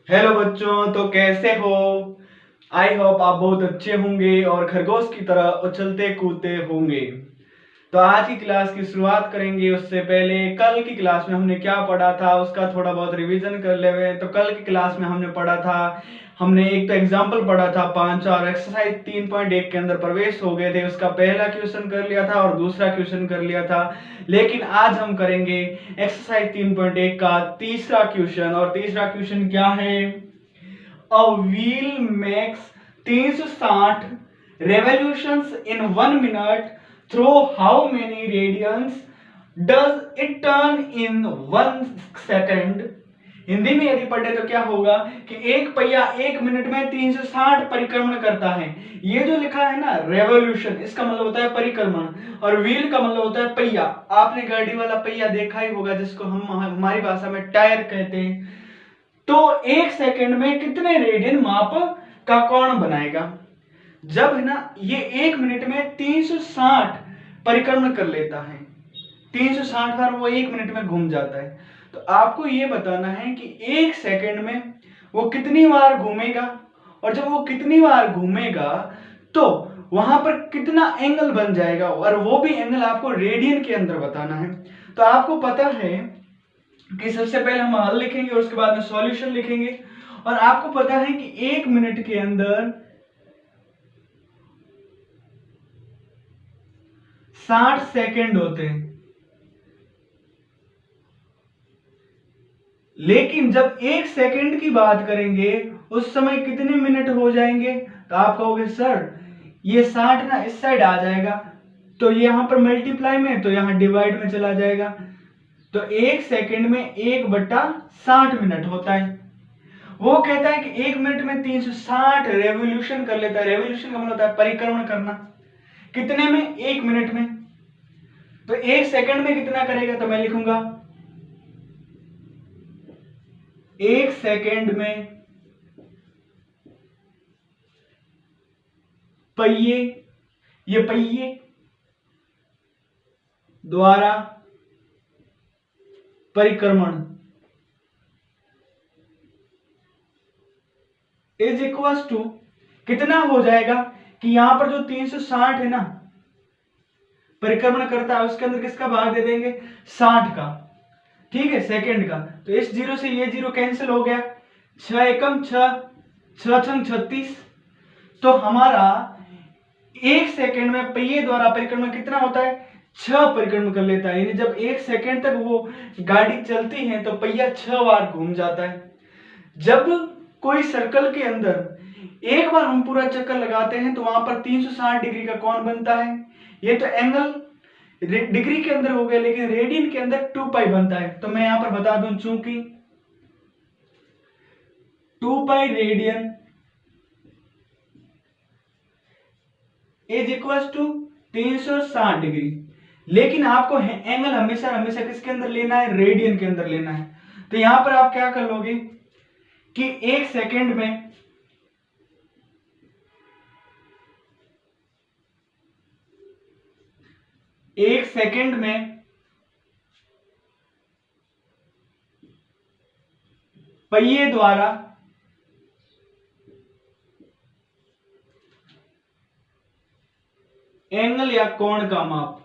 Hello बच्चों, तो कैसे हो? आई होप आप बहुत अच्छे होंगे और खरगोश की तरह उछलते कूदते होंगे। तो आज की क्लास की शुरुआत करेंगे। उससे पहले कल की क्लास में हमने क्या पढ़ा था उसका थोड़ा बहुत रिवीजन कर ले हुए। तो कल की क्लास में हमने पढ़ा था, हमने एक तो एग्जाम्पल पढ़ा था 5 और एक्सरसाइज 3.1 के अंदर प्रवेश हो गए थे। उसका पहला क्वेश्चन कर लिया था और दूसरा क्वेश्चन कर लिया था। लेकिन आज हम करेंगे एक्सरसाइज 3.1 का तीसरा क्वेश्चन। और तीसरा क्वेश्चन क्या है? A wheel makes 360 revolutions in 1 minute. Through how many radians does it turn in 1 second? Hindi में यदि पढ़े तो क्या होगा कि एक पहिया 1 मिनट में 360 परिक्रमण करता है। ये जो लिखा है ना रेवोल्यूशन, इसका मतलब होता है परिक्रमण, और व्हील का मतलब होता है पहिया। आपने गाड़ी वाला पहिया देखा ही होगा जिसको हम हमारी भाषा में टायर कहते हैं। तो 1 सेकंड में कितने रेडियन माप का कोण बनाएगा? जब है ना ये 1 मिनट में 360 परिक्रमण कर लेता है, 360 बार वो 1 मिनट में घूम जाता है। तो आपको ये बताना है कि 1 सेकंड में वो कितनी बार घूमेगा, और जब वो कितनी बार घूमेगा तो वहां पर कितना एंगल बन जाएगा, और वो भी एंगल आपको रेडियन के अंदर बताना है। तो आपको पता है कि सबसे पहले हम हल लिखेंगे और उसके बाद में सॉल्यूशन लिखेंगे। और आपको पता है कि 1 मिनट के अंदर 60 सेकंड होते हैं। लेकिन जब 1 सेकंड की बात करेंगे उस समय कितने मिनट हो जाएंगे? तो आप कहोगे सर ये 60 ना इस साइड आ जाएगा, तो ये यहां पर मल्टीप्लाई में, तो यहां डिवाइड में चला जाएगा। तो 1 सेकंड में 1/60 मिनट होता है। वो कहता है कि 1 मिनट में 360 रेवोल्यूशन कर लेता है। रेवोल्यूशन का मतलब होता है परिक्रमण करना। कितने में? 1 मिनट में। तो 1 सेकंड में कितना करेगा? तो मैं लिखूंगा 1 सेकंड में पहिए, ये पहिए द्वारा परिक्रमण इज इक्वल टू कितना हो जाएगा कि यहां पर जो 360 है ना परिक्रमण करता है, उसके अंदर किसका भाग दे देंगे? 60 का। ठीक है, सेकंड का। तो इस जीरो से ये जीरो कैंसिल हो गया, 6 एकम 6, 6 छंग 36। तो हमारा 1 सेकंड में पहिए द्वारा परिक्रमण कितना होता है? 6 परिक्रमण कर लेता है। यानी जब 1 सेकंड तक वो गाड़ी चलती है तो पहिया 6 बार घूम जाता है। जब कोई सर्कल के अंदर एक बार हम पूरा चक्कर लगाते हैं तो वहां पर 360 डिग्री का कोण बनता है। ये तो एंगल डिग्री के अंदर हो गया, लेकिन रेडियन के अंदर 2 पाई बनता है। तो मैं यहां पर बता दूं, चूंकि 2 pi radian is equal to 360 degree. लेकिन आपको एंगल हमेशा हमेशा किसके अंदर लेना है? रेडियन के अंदर लेना है। तो यहां पर आप क्या कर लोगे कि 1 सेकंड में पहिए द्वारा एंगल या कोण का माप,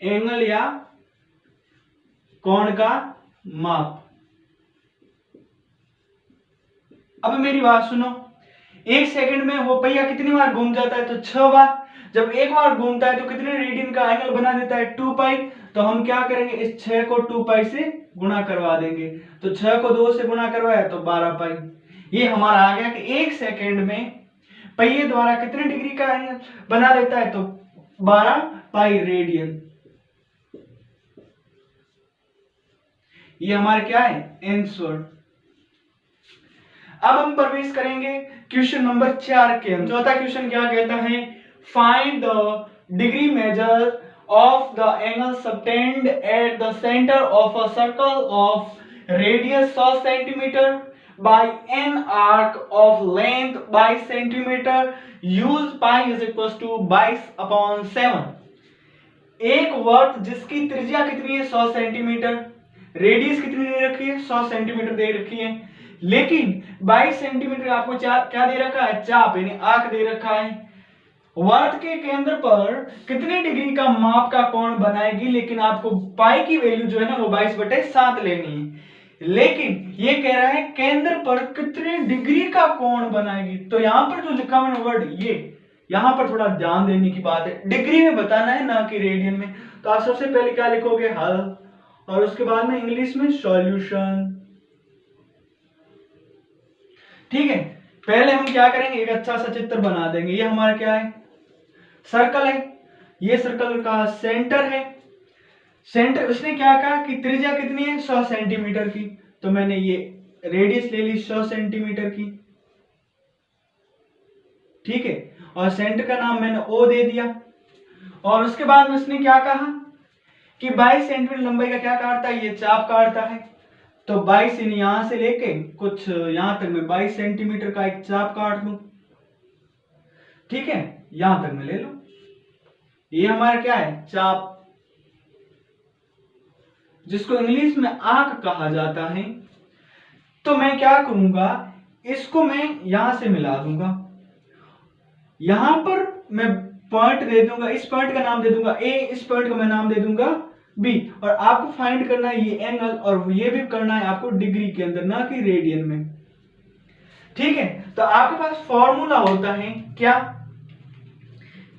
एंगल या कोण का माप। अब मेरी बात सुनो, 1 सेकंड में वो पहिया कितनी बार घूम जाता है? तो 6 बार। जब एक बार घूमता है तो कितने रेडियन का एंगल बना देता है? 2 पाई। तो हम क्या करेंगे, इस 6 को 2 पाई से गुणा करवा देंगे। तो 6 को 2 से गुणा करवाया तो 12 पाई। ये हमारा आ गया कि 1 सेकंड में पहिए द्वारा कितने डिग्री का एंगल बना देता है? तो 12 पाई रेडियन। ये हमारे क्या है? आंसर। अब हम प्रवेश करेंगे क्वेश्चन नंबर 4 के अंदर। चौथा क्वेश्चन क्या कहता है? Find the degree measure of the angle subtended at the centre of a circle of radius 100 centimetre by an arc of length 22 centimetre. Use pi is equal to 22/7। एक वर्त जिसकी त्रिज्या कितनी है? 100 सेंटीमीटर। रेडियस कितनी दे रखी है? 100 सेंटीमीटर दे रखी है। लेकिन 22 सेंटीमीटर आपको क्या दे रखा है, चाप यानी आर्क दे रखा है। वर्त के केंद्र पर कितने डिग्री का माप का कोण बनाएगी, लेकिन आपको पाई की वैल्यू जो है ना वो 22/7 लेनी है। लेकिन ये कह रहा है केंद्र पर कितने डिग्री का कोण बनाएगी। तो यहां पर जो लिखा हुआ है वर्ड, ये यहां पर थोड़ा ध्यान देने की बात है, डिग्री में बताना है ना कि रेडियन में। तो आप सबसे पहले क्या लिखोगे, हल, और उसके बाद में इंग्लिश में सॉल्यूशन। ठीक है, पहले हम क्या करेंगे, एक अच्छा सा चित्र बना देंगे। ये हमारा क्या है, सर्कल है। ये सर्कल का सेंटर है। सेंटर उसने क्या कहा कि त्रिज्या कितनी है, 100 सेंटीमीटर की। तो मैंने ये रेडियस ले ली 100 सेंटीमीटर की। ठीक है, और सेंटर का नाम मैंने ओ दे दिया। और उसके बाद में उसने क्या कहा कि 22 सेंटीमीटर लंबाई का क्या काटता है, ये चाप काटता है। तो 22 यहां से लेके कुछ यहां तक मैं 22 सेंटीमीटर का एक चाप काट लूं। ठीक है, यहां तक मैं ले लूं। ये हमारा क्या है, चाप, जिसको इंग्लिश में आर्क कहा जाता है। तो मैं क्या करूंगा, इसको मैं यहां से मिला दूंगा। यहां पर मैं पॉइंट दे दूंगा, इस पॉइंट का नाम दे दूंगा ए, इस पॉइंट का मैं नाम दे दूंगा बी। और आपको फाइंड करना है ये एंगल, और ये भी करना है आपको डिग्री के अंदर, ना कि रेडियन में। ठीक है, तो आपके पास फॉर्मूला होता है क्या,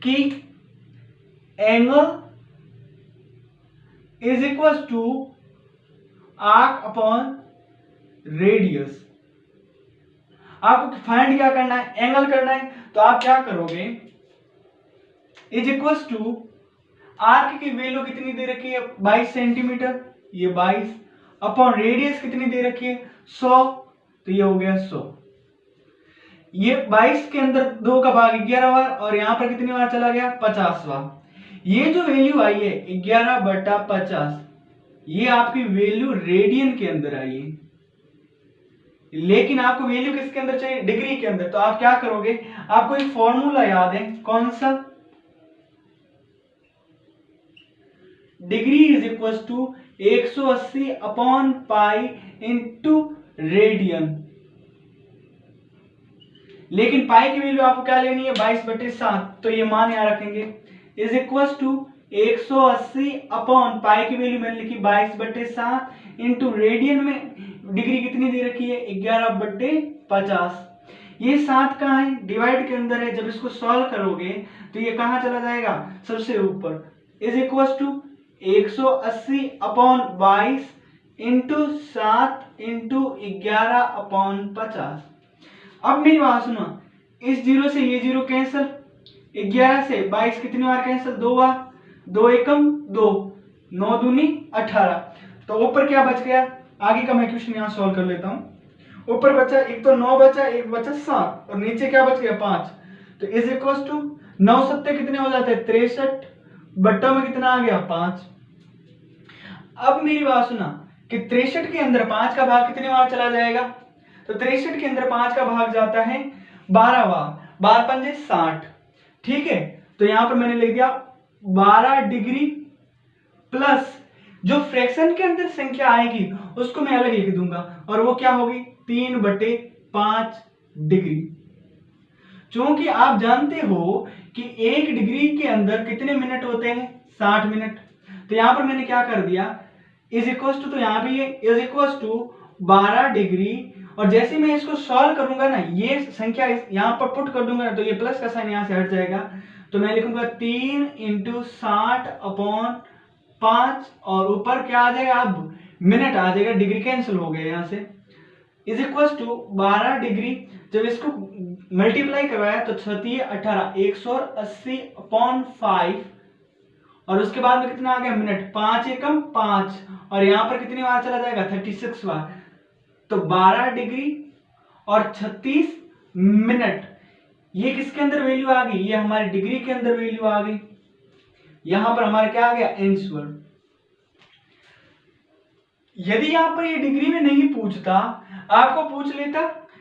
कि angle is equal to arc upon radius. आपको फाइंड क्या करना है, एंगल करना है। तो आप क्या करोगे, इज इक्वल टू आर्क की वैल्यू कितनी दे रखी है, 22 सेंटीमीटर, ये 22, अपॉन रेडियस कितनी दे रखी है, 100। तो ये हो गया 100। ये 22 के अंदर 2 का भाग 11 बार, और यहां पर कितनी बार चला गया, 50 बार। ये जो वैल्यू आई है 11/50, ये आपकी वैल्यू रेडियन के अंदर आई है। लेकिन आपको वैल्यू किसके अंदर चाहिए, डिग्री के अंदर। तो आप क्या करोगे, आपको एक फॉर्मूला याद है, कौन सा, degree is equal to 180 upon pi into radian. लेकिन पाई की वैल्यू आपको क्या लेनी है, 22/7। तो ये मान यहां रखेंगे, is equal to 180 upon pi की वैल्यू मैंने लिखी 22/7 इंटू रेडियन में डिग्री कितनी दे रखी है, 11/50। ये 7 कहाँ है, डिवाइड के अंदर है। जब इसको सॉल्व करोगे तो ये कहां चला जाएगा, सबसे ऊपर, is equal to 180 upon 22 into 7 into 11/50। अब मेरी बात सुनो, इस जीरो से ये जीरो कैंसिल, 11 से 22 कितनी बार कैंसिल, 2 बार, 2 एकम 2, 9 दूनी 18। तो ऊपर क्या बच गया, आगे का मैं क्वेश्चन यहां सॉल्व कर लेता हूं। ऊपर बचा, एक तो 9 बचा, एक बचा 7, और नीचे क्या बच गया, 5। तो इज इक्वल टू 9 सत्ते कितने हो जाते हैं, 63, बट्टा में कितना आ गया, 5। अब मेरी बात सुना कि 63 के अंदर 5 का भाग कितने बार चला जाएगा। तो 63 के अंदर 5 का भाग जाता है 12 बार, 12 पंजे 60। ठीक है, तो यहां पर मैंने लिख दिया 12 डिग्री प्लस जो फ्रैक्शन के अंदर संख्या आएगी उसको मैं अलग लिख दूंगा, और वो क्या होगी, 3/5 डिग्री। क्योंकि आप जानते हो कि 1 डिग्री के अंदर कितने मिनट होते हैं, 60 मिनट। तो यहां पर मैंने क्या कर दिया, इज इक्वल टू, तो यहां पे ये इज इक्वल टू 12 डिग्री, और जैसे मैं इसको सॉल्व करूंगा ना, ये संख्या यहां पर पुट कर दूंगा ना, तो ये प्लस का साइन यहां से हट जाएगा। तो मैं लिखूंगा 3 × 60/5, और ऊपर क्या आ जाएगा, अब मिनट आ जाएगा, डिग्री कैंसिल हो गया यहां से, इज इक्वल टू 12 डिग्री। जब इसको मल्टीप्लाई करवाया तो 6 × 18, 180/5, और उसके बाद में कितना आ गया, मिनट, 5 एकम 5, और यहां पर कितनी बार चला जाएगा, 36 बार। तो 12 डिग्री और 36 मिनट, ये किसके अंदर वैल्यू आ गई, ये हमारी डिग्री के अंदर वैल्यू आ गई। यहां पर हमारा क्या आ गया, आंसर। यदि यहां पर ये डिग्री में नहीं पूछता, आपको पूछ लेता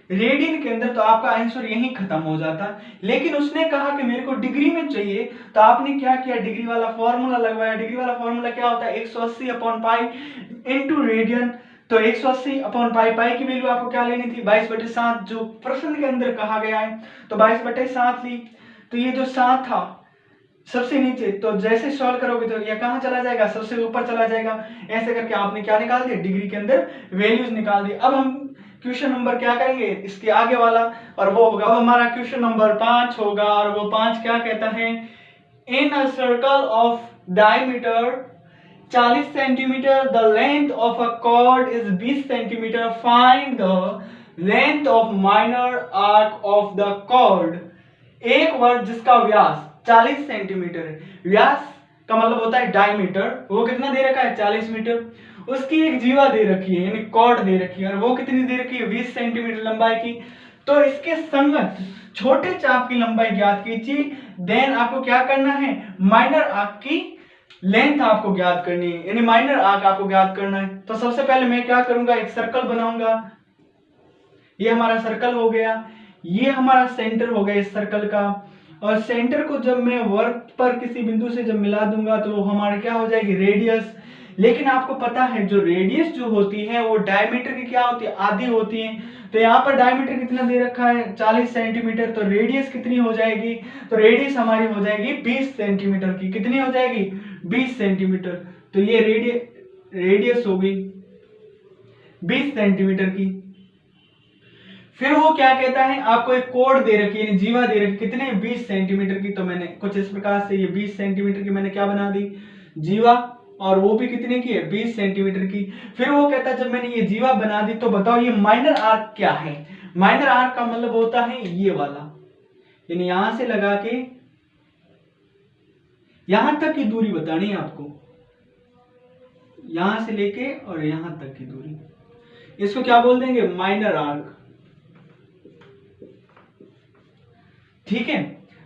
रेडियन के अंदर, तो आपका आंसर यहीं खत्म हो जाता। लेकिन उसने कहा कि मेरे को डिग्री में चाहिए, तो आपने क्या किया, डिग्री वाला फॉर्मूला लगवाया। डिग्री वाला फॉर्मूला क्या होता है, 180/π इंटू रेडियन। तो 180 अपॉन पाई, पाई की वैल्यू आपको क्या लेनी थी 22/7 जो प्रश्न के अंदर कहा गया है, तो 22/7 ली। तो ये जो 7 था सबसे नीचे, तो जैसे सॉल्व करोगे तो ये कहां चला जाएगा, सबसे ऊपर चला जाएगा। ऐसे करके आपने क्या निकाल दिया, डिग्री के अंदर वैल्यूज निकाल दी। अब हम क्वेश्चन नंबर क्या करेंगे इसके आगे वाला, और वो होगा, अब हमारा क्वेश्चन नंबर 5 होगा, और वो 5 क्या कहता है, in a circle of diameter 40 centimetre the length of a chord is 20 centimetre, find the length of minor arc of the chord. एक वर्ग जिसका व्यास 40 सेंटीमीटर है, व्यास का मतलब होता है डायमीटर, वो कितना दे रखा है 40 मीटर, उसकी एक जीवा दे रखी है यानी कॉर्ड दे रखी है, और वो कितनी दे रखी है 20 सेंटीमीटर लंबाई की। तो इसके संगत छोटे चाप की लंबाई ज्ञात कीजिए। देन आपको क्या करना है, माइनर आर्क की लेंथ आपको ज्ञात करनी है, यानी माइनर आर्क आपको ज्ञात करना है। तो सबसे पहले मैं क्या करूंगा, एक सर्कल बनाऊंगा, ये हमारा सर्कल हो गया, ये हमारा सेंटर हो गया इस सर्कल का, और सेंटर को जब मैं वर्क पर किसी बिंदु से जब मिला दूंगा तो हमारी क्या हो जाएगी रेडियस। लेकिन आपको पता है जो रेडियस जो होती है वो डायमीटर की क्या होती है, आधी होती है। तो यहाँ पर डायमीटर कितना दे रखा है 40 सेंटीमीटर, तो रेडियस कितनी हो जाएगी, तो रेडियस हमारी हो जाएगी 20 सेंटीमीटर की। कितनी हो जाएगी 20 सेंटीमीटर। तो ये रेडियस हो गई 20 सेंटीमीटर की। फिर वो क्या कहता है, आपको एक कोड दे रखी है, जीवा दे रखी, कितने 20 सेंटीमीटर की। तो मैंने कुछ इस प्रकार से ये 20 सेंटीमीटर की मैंने क्या बना दी जीवा, और वो भी कितने की है 20 सेंटीमीटर की। फिर वो कहता है जब मैंने ये जीवा बना दी तो बताओ ये माइनर आर्क क्या है। माइनर आर्क का मतलब होता है ये वाला, यानी यहां से लगा के यहां तक की दूरी बतानी है आपको, यहां से लेके और यहां तक की दूरी, इसको क्या बोल देंगे माइनर आर्क। ठीक है,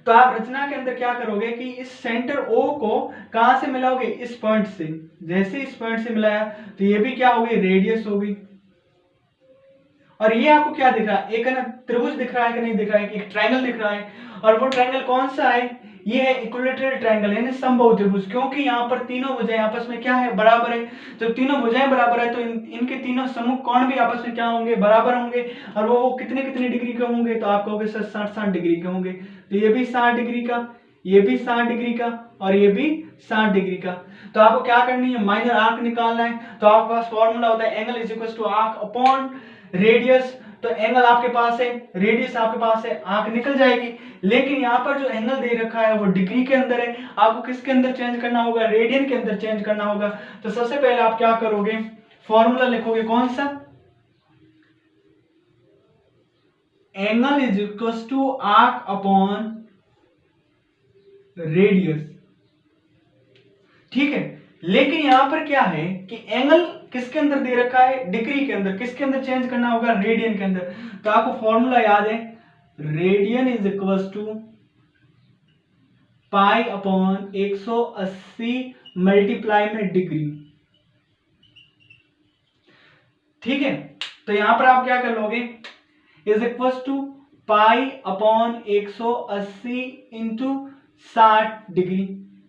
तो आप रचना के अंदर क्या करोगे कि इस सेंटर O को कहां से मिलाओगे, इस पॉइंट से। जैसे इस पॉइंट से मिलाया तो ये भी क्या हो गई रेडियस हो गई। और ये आपको क्या दिख रहा है, एक है ना त्रिभुज दिख रहा है कि नहीं दिख रहा है, एक ट्रायंगल दिख रहा है, और वो ट्रायंगल कौन सा है, ये है इक्विलैटरल ट्रायंगल यानी समबाहु त्रिभुज, क्योंकि यहाँ पर तीनों भुजाएं आपस में क्या है बराबर है। जब तीनों भुजाएं बराबर है तो इनके तीनों सम्मुख कोण भी आपस में क्या होंगे बराबर होंगे, और वो कितने कितने डिग्री के होंगे, तो आप कहोगे सर 60 डिग्री के होंगे। तो ये भी 60 डिग्री का, ये भी 60 डिग्री का, और ये भी 60 डिग्री का। तो आपको क्या करनी है माइनर आर्क निकालना है। तो आपके पास फॉर्मूला होता है angle is equal to arc upon radius. तो एंगल आपके पास है, रेडियस आपके पास है, आर्क निकल जाएगी। लेकिन यहाँ पर जो एंगल दे रखा है वो डिग्री के अंदर है, आपको किसके अंदर चेंज करना होगा, रेडियन के अंदर चेंज करना होगा। तो सबसे पहले आप क्या करोगे, फॉर्मूला लिखोगे कौन सा, angle is equal to arc upon radius. ठीक है, लेकिन यहां पर क्या है कि एंगल किसके अंदर दे रखा है, डिग्री के अंदर, किसके अंदर चेंज करना होगा, रेडियन के अंदर। तो आपको फॉर्मूला याद है, radian is equal to pi upon 180 multiply में डिग्री। ठीक है, तो यहां पर आप क्या कर लोगे, is equal to pi upon 180 into 60 degree,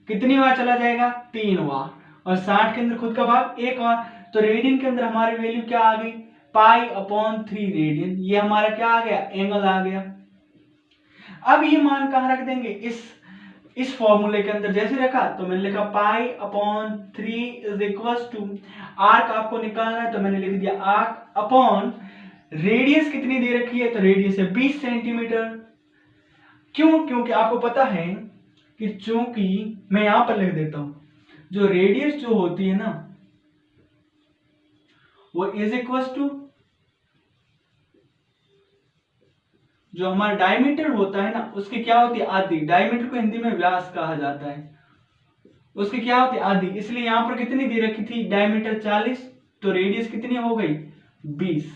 कितनी बार चला जाएगा 3 बार, और 60 के अंदर खुद का भाग 1 बार। तो रेडियन के अंदर हमारी वैल्यू क्या आ गई, पाई अपॉन 3 रेडियन। ये हमारा क्या आ गया, एंगल आ गया। अब ये मान कहां रख देंगे, इस फॉर्मूले के अंदर जैसे रखा, तो मैंने लिखा pi upon 3 is equal to arc आपको निकालना है, तो मैंने लिख दिया आर्क अपॉन रेडियस कितनी दे रखी है, तो रेडियस है 20 सेंटीमीटर। क्यों, क्योंकि आपको पता है कि चूंकि मैं यहां पर लिख देता हूं, जो रेडियस जो होती है ना वो इज इक्वल टू जो हमारा डायमीटर होता है ना उसकी क्या होती है आधी। डायमीटर को हिंदी में व्यास कहा जाता है, उसकी क्या होती है आधी। इसलिए यहां पर कितनी दे रखी थी डायमीटर 40, तो रेडियस कितनी हो गई 20,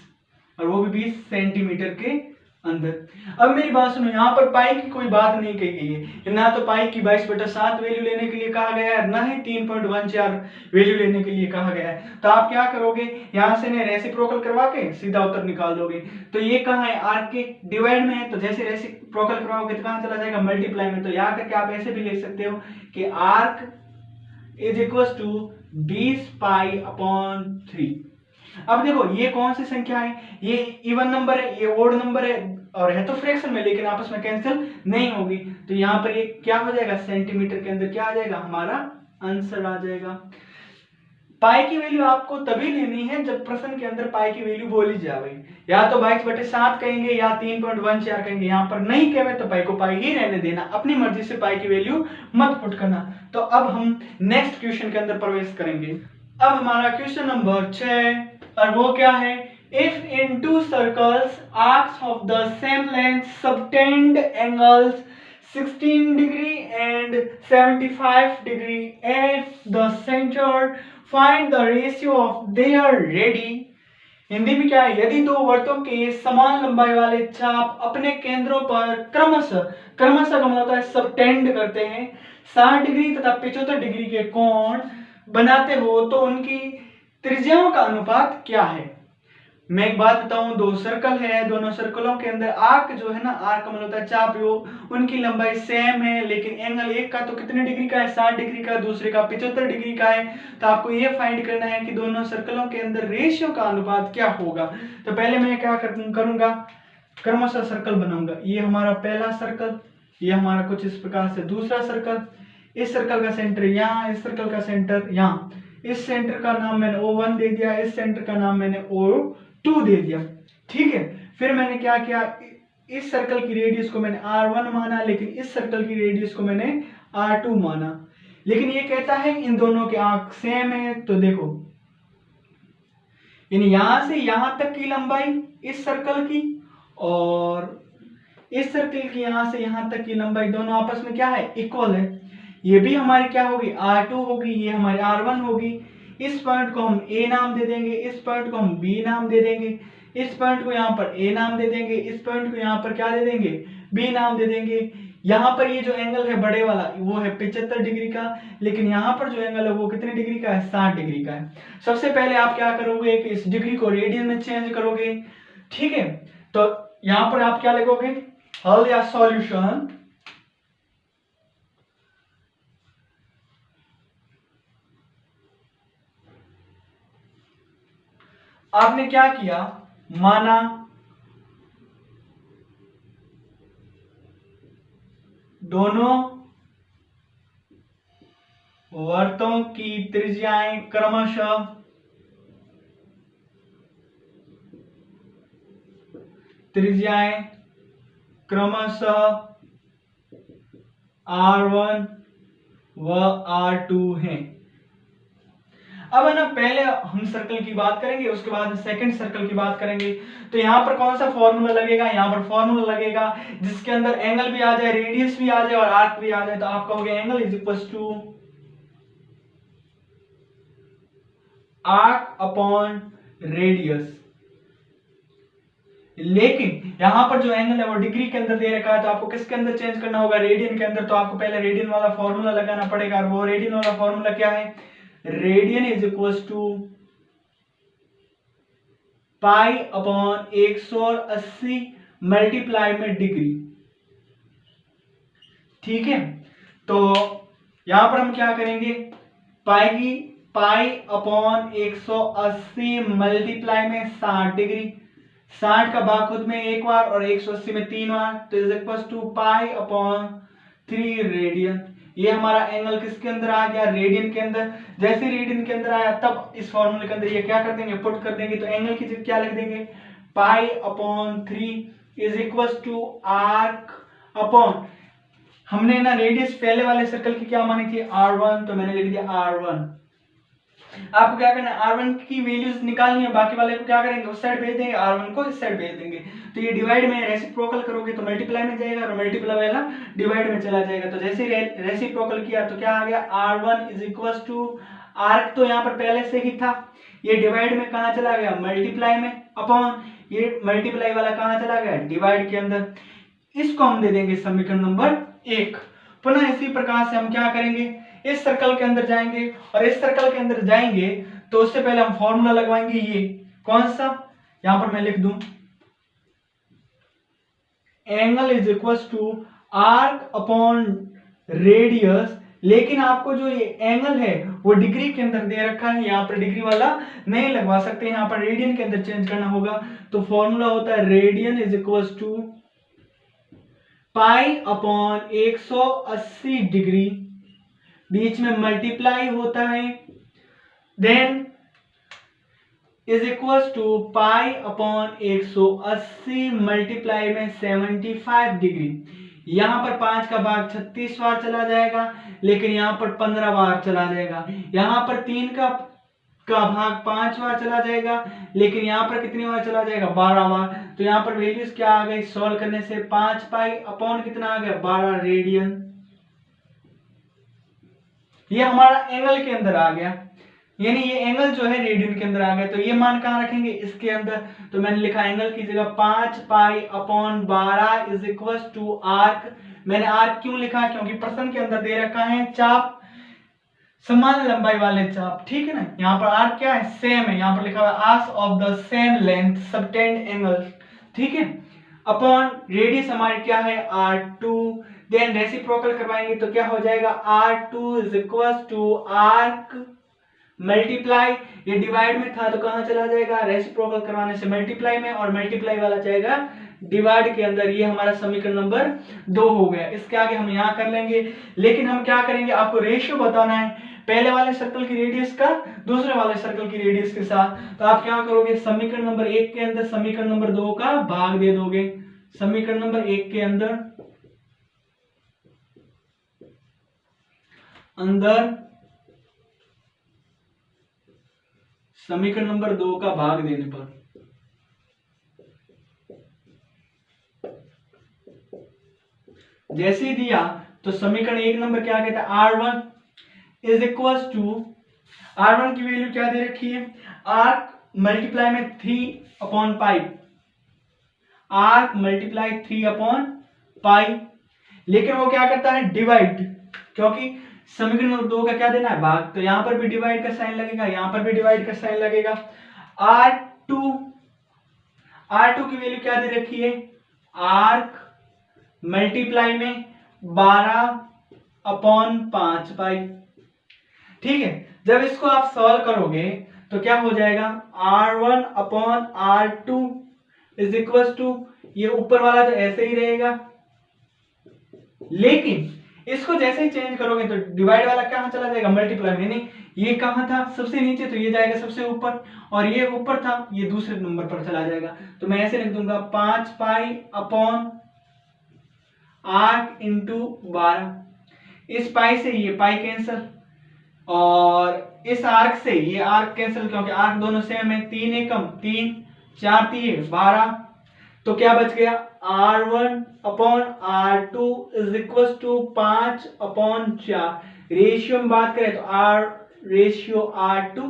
और वो भी 20 सेंटीमीटर के अंदर। अब मेरी बात सुनो, यहाँ पर पाई की कोई बात नहीं कही गई है, ना तो पाई की 22/7 वैल्यू लेने के लिए कहा गया है, ना ही 3.14 वैल्यू लेने के लिए कहा गया है। तो आप क्या करोगे, यहाँ से रेसिप्रोकल करवा के सीधा उत्तर निकाल दोगे। तो ये कहाँ है, आर्क के डिवाइड में है, तो जैसे रेसिप्रोकल करवाओगे तो कहाँ चला जाएगा मल्टीप्लाई में। तो यहाँ करके आप ऐसे भी लिख सकते हो कि arc is equal to 20 pi upon 3। अब देखो ये कौन सी संख्या है, ये इवन नंबर है, ये ओड नंबर है और है तो फ्रैक्शन में, लेकिन आपस में कैंसिल नहीं होगी। तो यहाँ पर ये क्या हो जाएगा, सेंटीमीटर के अंदर क्या आ जाएगा, हमारा आंसर आ जाएगा। पाई की वैल्यू आपको तभी लेनी है जब प्रश्न के अंदर पाई की वैल्यू बोली जाए, या तो 22/7 कहेंगे या 3.14 कहेंगे। यहाँ पर नहीं कहे तो पाई को पाई ही रहने देना, अपनी मर्जी से पाई की वैल्यू मत पुट करना। तो अब हम नेक्स्ट क्वेश्चन के अंदर प्रवेश करेंगे। अब हमारा क्वेश्चन नंबर 6 और वो क्या है, if in to circles arcs of the same length subtend angles 16 degree and 75 degree at the center, find the ratio of their radii। Hindi में क्या है, यदि दो वर्तों के समान लंबाई वाले चाप अपने केंद्रों पर क्रमशः का मतलब होता है सबटेंड करते हैं, 60 डिग्री तथा 75 डिग्री के कोण बनाते हो तो उनकी त्रिज्याओं का अनुपात क्या है। मैं एक बात बताऊं, दो सर्कल है, दोनों सर्कलों के अंदर आर्क जो है ना, आर्क का मतलब होता है चाप, उनकी लंबाई सेम है, लेकिन एंगल एक का तो कितने डिग्री का है, 60 डिग्री का, दूसरे का 75 डिग्री का है। तो आपको ये फाइंड करना है कि दोनों सर्कलों के अंदर रेशियो का अनुपात क्या होगा। तो पहले मैं क्या करूंगा, क्रमशः सर्कल बनाऊंगा। ये हमारा पहला सर्कल, ये हमारा कुछ इस प्रकार से दूसरा सर्कल, इस सर्कल का सेंटर यहाँ, इस सर्कल का सेंटर यहाँ, इस सेंटर का नाम मैंने O1 दे दिया, इस सेंटर का नाम मैंने O2 दे दिया, ठीक है। फिर मैंने क्या किया, इस सर्कल की रेडियस को मैंने R1 माना, लेकिन इस सर्कल की रेडियस को मैंने R2 माना। लेकिन ये कहता है इन दोनों के आर्क सेम है, तो देखो यानी यहां से यहां तक की लंबाई इस सर्कल की और इस सर्कल की यहां से यहां तक की लंबाई दोनों आपस में क्या है, इक्वल है। ये भी हमारी क्या होगी, R2 होगी, ये हमारी R1 होगी। इस पॉइंट को हम A नाम दे देंगे, इस पॉइंट को हम B नाम दे देंगे, इस पॉइंट को यहाँ पर A नाम दे देंगे, इस पॉइंट को यहाँ पर क्या दे देंगे, B नाम दे देंगे। यहाँ पर ये जो एंगल है बड़े वाला वो है 75 डिग्री का, लेकिन यहाँ पर जो एंगल है वो कितने डिग्री का है, 60 डिग्री का है। सबसे पहले आप क्या करोगे कि इस डिग्री को रेडियन में चेंज करोगे, ठीक है। तो यहाँ पर आप क्या लिखोगे, हल या सॉल्यूशन, आपने क्या किया, माना दोनों वर्तों की त्रिज्याएं क्रमशः R1 व R2 हैं। अब है ना, पहले हम सर्कल की बात करेंगे, उसके बाद सेकंड सर्कल की बात करेंगे। तो यहाँ पर कौन सा फॉर्मूला लगेगा, यहाँ पर फॉर्मूला लगेगा जिसके अंदर एंगल भी आ जाए, रेडियस भी आ जाए और आर्क भी आ जाए। तो आप कहोगे angle is equal to arc upon radius. लेकिन यहाँ पर जो एंगल है वो डिग्री के अंदर दे रखा है, तो आपको किसके अंदर चेंज करना होगा, रेडियन के अंदर। तो आपको पहले रेडियन वाला फॉर्मूला लगाना पड़ेगा, और वो रेडियन वाला फॉर्मूला क्या है, radian is equal to pi upon 180 multiply में डिग्री, ठीक है। तो यहां पर हम क्या करेंगे, पाई अपॉन 180 मल्टीप्लाई में 60 डिग्री, 60 का भाग खुद में एक बार और 180 में 3 बार, तो is equal to pi upon 3 radian. ये हमारा एंगल किसके अंदर आ गया, रेडियन के अंदर। जैसे रेडियन के अंदर आया तब इस फॉर्मूले के अंदर ये क्या कर देंगे, पुट कर देंगे। तो एंगल की जगह क्या लिख देंगे, pi upon 3 is equal to arc upon, हमने ना रेडियस पहले वाले सर्कल की क्या मानी थी, R1, तो मैंने लिख दिया R1। आपको क्या करना है, R1 की वैल्यूज निकालनी है, बाकी वाले को क्या करेंगे, उस साइड भेज देंगे, R1 को इस साइड भेज देंगे। तो ये डिवाइड में रेसिप्रोकल करोगे तो मल्टीप्लाई में जाएगा, और मल्टीप्लाई वाला डिवाइड में चला जाएगा। तो जैसे रेसिप्रोकल किया तो क्या आ गया, R1 is equal to arc, तो यहाँ पर पहले से ही था, ये डिवाइड में कहाँ चला गया, मल्टीप्लाई में, अपॉन ये मल्टीप्लाई वाला कहाँ चला गया, डिवाइड के अंदर। इसको हम दे देंगे समीकरण नंबर 1। पुनः इसी प्रकार से हम क्या करेंगे, इस सर्कल के अंदर जाएंगे और इस सर्कल के अंदर जाएंगे, तो उससे पहले हम फॉर्मूला लगवाएंगे, ये कौन सा, यहां पर मैं लिख दूं, angle is equal to arc upon radius, लेकिन आपको जो ये एंगल है वो डिग्री के अंदर दे रखा है, यहाँ पर डिग्री वाला नहीं लगवा सकते, यहाँ पर रेडियन के अंदर चेंज करना होगा। तो फॉर्मूला होता है radian is equal to pi upon 180 degree, बीच में मल्टीप्लाई होता है, then is equal to pi upon 180 multiply में 75 डिग्री। यहां पर 5 का भाग 36 बार चला जाएगा, लेकिन यहां पर 15 बार चला जाएगा। यहां पर 3 का भाग 5 बार चला जाएगा, लेकिन यहां पर कितनी बार चला जाएगा? 12 बार। तो यहां पर वैल्यूज क्या आ गई सॉल्व करने से? 5 पाई अपॉन कितना आ गया? 12 रेडियन। ये हमारा एंगल के अंदर आ गया, यानी ये एंगल जो है रेडियन के अंदर आ गया। तो ये मान कहां रखेंगे? इसके अंदर। तो मैंने लिखा एंगल की जगह 5 pi upon 12 is equal to arc. मैंने आर्क क्यों लिखा? क्योंकि प्रश्न के अंदर दे रखा है चाप, समान लंबाई वाले चाप, ठीक है ना। यहाँ पर आर्क क्या है? सेम है। यहाँ पर लिखा हुआ arcs of the same length subtend angle, ठीक है। अपॉन रेडियस हमारी क्या है? R2। देन रेसिप्रोकल करवाएंगे तो क्या हो जाएगा? R2 is equal to arc multiply, ये डिवाइड में था तो कहां चला जाएगा? रेसिप्रोकल करवाने से मल्टीप्लाई में, और मल्टीप्लाई वाला जाएगा डिवाइड के अंदर। ये हमारा समीकरण नंबर 2 हो गया। इसके आगे हम यहां कर लेंगे, लेकिन हम क्या करेंगे? आपको रेशियो बताना है, पहले वाले सर्कल की रेडियस का दूसरे वाले सर्कल की रेडियस के साथ। तो आप क्या करोगे? समीकरण नंबर 1 के अंदर समीकरण नंबर 2 का भाग दे दोगे। समीकरण नंबर 1 के अंदर समीकरण नंबर 2 का भाग देने पर जैसे ही दिया तो समीकरण 1 नंबर क्या कहता है? R1 is equal to, R1 की वैल्यू क्या दे रखी है? आर्क मल्टीप्लाई में 3 upon pi, arc multiply 3 upon pi. लेकिन वो क्या करता है? डिवाइड, क्योंकि समीकरण नंबर 2 का क्या देना है? भाग। तो यहां पर भी डिवाइड का साइन लगेगा, यहां पर भी डिवाइड का साइन लगेगा। R2 की वैल्यू क्या दे रखी है? आर्क मल्टीप्लाई में 12 अपॉन 5 पाई, ठीक है। जब इसको आप सॉल्व करोगे तो क्या हो जाएगा? R1 upon R2 is equal to, ये ऊपर वाला तो ऐसे ही रहेगा, लेकिन इसको जैसे ही चेंज करोगे तो डिवाइड वाला कहां चला जाएगा? मल्टीप्लाई में। यानी ये कहां था? सबसे नीचे, तो ये जाएगा सबसे ऊपर, और ये ऊपर था, ये दूसरे नंबर पर चला जाएगा। तो मैं ऐसे लिख दूंगा 5 पाई अपॉन आर्क इंटू 12। इस पाई से ये पाई कैंसिल, और इस आर्क से ये आर्क कैंसिल, क्योंकि आर्क दोनों सेम है। 3 एकम 3, 4 3 12। तो क्या बच गया? R1 upon R2 is equal to 5 upon 4। Ratio में बात करें तो R रेशियो R2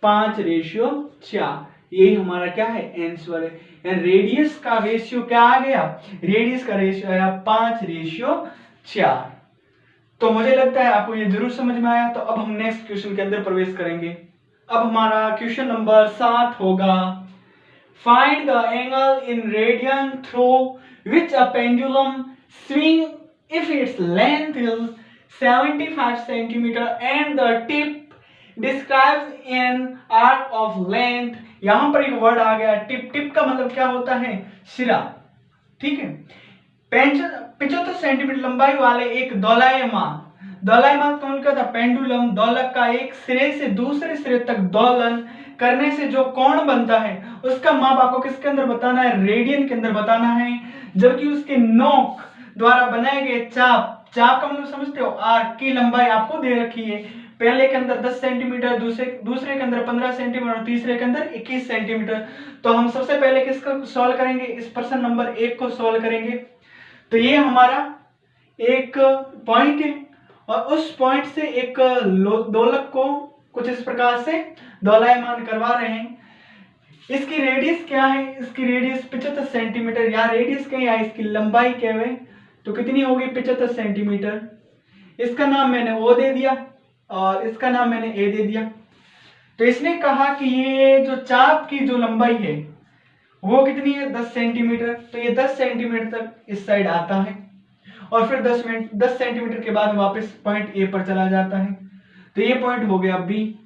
5 रेशियो 4। यही हमारा क्या है? आंसर है। रेडियस का रेशियो क्या आ गया? रेडियस का रेशियो आया 5 रेशियो 4। तो मुझे लगता है आपको ये जरूर समझ में आया। तो अब हम नेक्स्ट क्वेश्चन के अंदर प्रवेश करेंगे। अब हमारा क्वेश्चन नंबर 7 होगा, find the angle in radian through which a pendulum swing if its length is 75 centimeter and the tip describes an arc of length। यहां पर एक वर्ड आ गया टिप। टिप का मतलब क्या होता है? सिरा, ठीक है। 75 सेंटीमीटर लंबाई वाले एक दोलायमान कौन क्या था? पेंडुलम दोलक का एक सिरे से दूसरे सिरे तक दोलन करने से जो कोण बनता है उसका माप आपको किसके अंदर बताना है? रेडियन के अंदर बताना है। जबकि उसके नोक द्वारा बनाए गए चाप का मतलब समझते हो? आर्क की लंबाई आपको दे रखी है। पहले के अंदर 10 सेंटीमीटर, दूसरे के अंदर 15 सेंटीमीटर और तीसरे के अंदर 21 सेंटीमीटर। तो हम सबसे पहले किसको सॉल्व करेंगे? इस प्रश्न नंबर 1 को सॉल्व करेंगे। तो ये हमारा एक पॉइंट है, और उस पॉइंट से एक दोलक को कुछ इस प्रकार से दोलायमान करवा रहे हैं। इसकी रेडियस क्या है? इसकी रेडियस 75 सेंटीमीटर। या रेडियस क्या है? इसकी लंबाई क्या है? तो कितनी होगी? 75 सेंटीमीटर। इसका नाम मैंने O दे दिया और इसका नाम मैंने A दे दिया। तो इसने कहा कि ये जो चाप की जो लंबाई है वो कितनी है? 10 सेंटीमीटर। तो ये 10 सेंटीमीटर तक इस साइड आता है, और फिर 10 सेंटीमीटर के बाद वापस पॉइंट ए पर चला जाता है। तो ये पॉइंट हो गया बी।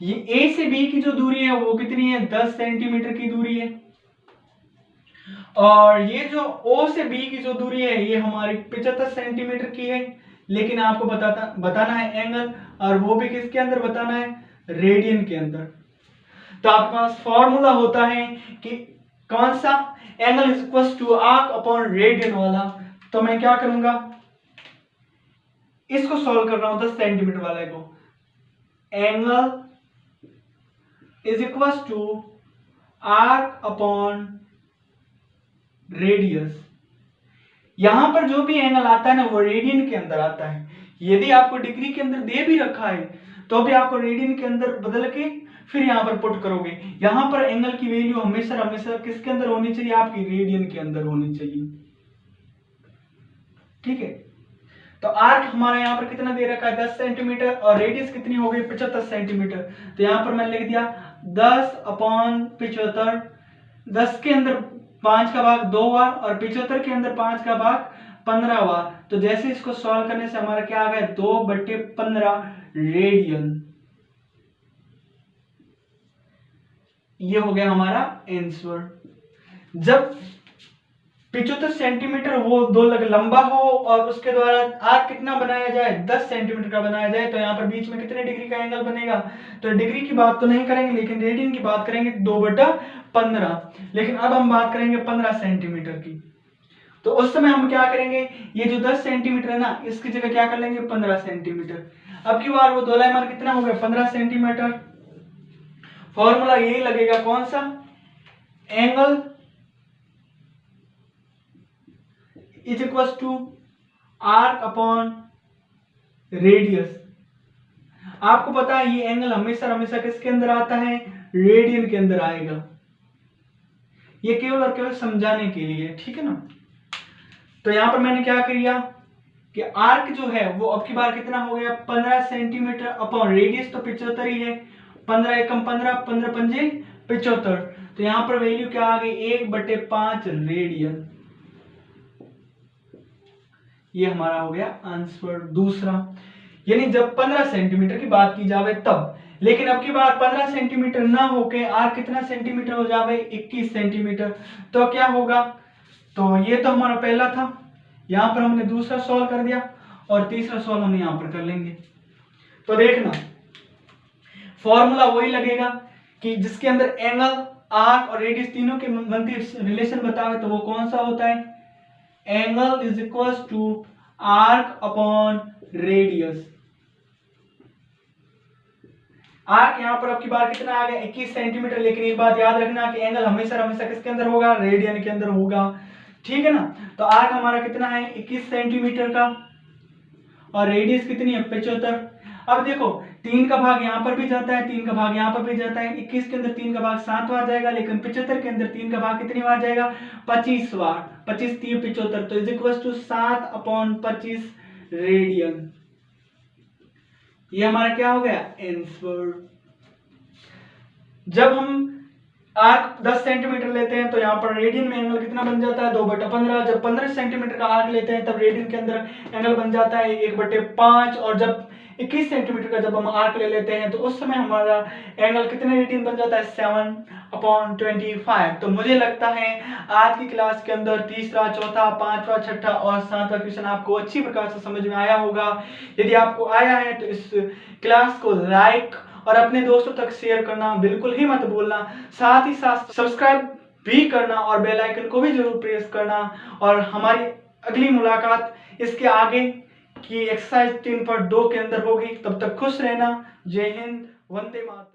ये ए से बी की जो दूरी है वो कितनी है, 10 सेंटीमीटर की दूरी है। और ये जो ओ से बी की जो दूरी है ये हमारी 75 सेंटीमीटर की है। लेकिन आपको बताना है एंगल, और वो भी किसके अंदर बताना है, रेडियन के अंदर। तो आपके पास फॉर्मूला होता है कि कौन सा, angle is equal to arc upon radian वाला। तो मैं क्या करूंगा, इसको सॉल्व कर रहा हूं 10 सेंटीमीटर वाले को। Angle is equal to arc upon radius. यहां पर जो भी एंगल आता है ना वो रेडियन के अंदर आता है। यदि आपको डिग्री के अंदर दे भी रखा है तो भी आपको रेडियन के अंदर बदल के फिर यहां पर पुट करोगे। यहां पर एंगल की वैल्यू हमेशा हमेशा किसके अंदर होनी चाहिए, आपकी रेडियन के अंदर होनी चाहिए। ठीक है, तो आर्क हमारा यहाँ पर कितना दे रखा है, 10 सेंटीमीटर, और रेडियस कितनी हो गई, 75 सेंटीमीटर। तो यहाँ पर मैंने लिख दिया 10/75। 10 के अंदर 5 का भाग 2 बार और 75 के अंदर 5 का भाग 15 बार। तो जैसे इसको सॉल्व करने से हमारा क्या आ गया, 2/15 रेडियन। ये हो गया हमारा आंसर। जब 75 सेंटीमीटर वो दो लंबा हो और उसके द्वारा आर्क कितना बनाया जाए, 10 सेंटीमीटर का बनाया जाए, तो यहाँ पर बीच में कितने डिग्री का एंगल बनेगा। तो डिग्री की बात तो नहीं करेंगे लेकिन रेडियन की बात करेंगे, 2/15। लेकिन अब हम बात करेंगे 15 सेंटीमीटर की। तो उस समय हम क्या करेंगे, ये जो 10 सेंटीमीटर है ना इसकी जगह क्या कर लेंगे, 15 सेंटीमीटर। अब की बार वो दोलायमान कितना हो गया, 15 सेंटीमीटर। फॉर्मूला यही लगेगा, कौन सा, angle is equal to arc upon radius. आपको पता है ये एंगल हमेशा हमेशा किसके अंदर आता है, रेडियन के अंदर आएगा। ये केवल और केवल समझाने के लिए, ठीक है ना। तो यहां पर मैंने क्या किया कि आर्क जो है वो अब की बार कितना हो गया, 15 सेंटीमीटर अपॉन रेडियस तो 75 ही है। 15 एकम 15, 15 पंजे 75। तो यहां पर वैल्यू क्या आ गई, 1/5 रेडियन। ये हमारा हो गया आंसर दूसरा। यानी जब 15 सेंटीमीटर की बात की जावे तब, लेकिन अब की बार 15 सेंटीमीटर ना होके आर कितना सेंटीमीटर हो जावे, 21 सेंटीमीटर। तो क्या होगा, तो ये तो हमारा पहला था, यहां पर हमने दूसरा सॉल्व कर दिया और तीसरा सॉल्व हम यहां पर कर लेंगे। तो देखना फॉर्मूला वही लगेगा कि जिसके अंदर एंगल, आर्क और रेडियस तीनों के मध्य रिलेशन बतावे, तो वो कौन सा होता है, angle is equal to arc upon radius. Arc यहां पर आपकी बार कितना आ गया, 21 सेंटीमीटर। लेकिन एक बात याद रखना कि एंगल हमेशा हमेशा किसके अंदर होगा, रेडियन के अंदर होगा, ठीक है ना। तो आर्क हमारा कितना है, 21 सेंटीमीटर का, और रेडियस कितनी है, 75। अब देखो 3 का भाग यहां पर भी जाता है, 3 का भाग यहां पर भी जाता है। 21 के अंदर 3 का भाग 7 बार जाएगा, लेकिन 75 के अंदर 3 का भाग कितनी बार जाएगा, 25 बार। 25 3 75, तो इज इक्वल टू 7/25 रेडियन। ये हमारा क्या हो गया, आंसर। जब हम आर्क 10 सेंटीमीटर लेते हैं तो यहाँ पर रेडियन में एंगल कितना बन जाता है, 2/15। जब 15 सेंटीमीटर का आर्क लेते हैं तब रेडियन के अंदर एंगल बन जाता है 1/5। और जब 21 सेंटीमीटर का जब हम आर्क ले लेते हैं तो उस समय हमारा एंगल कितने रेडियन बन जाता है, 7/25। तो मुझे लगता है आज की क्लास के अंदर तीसरा, चौथा, पांचवा, छठा और सातवां क्वेश्चन आपको अच्छी प्रकार से समझ में आया होगा। यदि आपको आया है तो इस क्लास को लाइक और अपने दोस्तों तक शेयर करना बिल्कुल ही मत भूलना। साथ ही साथ सब्सक्राइब भी करना और बेल आइकन को भी जरूर प्रेस करना। और हमारी अगली मुलाकात इसके आगे की एक्सरसाइज 3.2 के अंदर होगी। तब तक खुश रहना। जय हिंद, वंदे मातरम।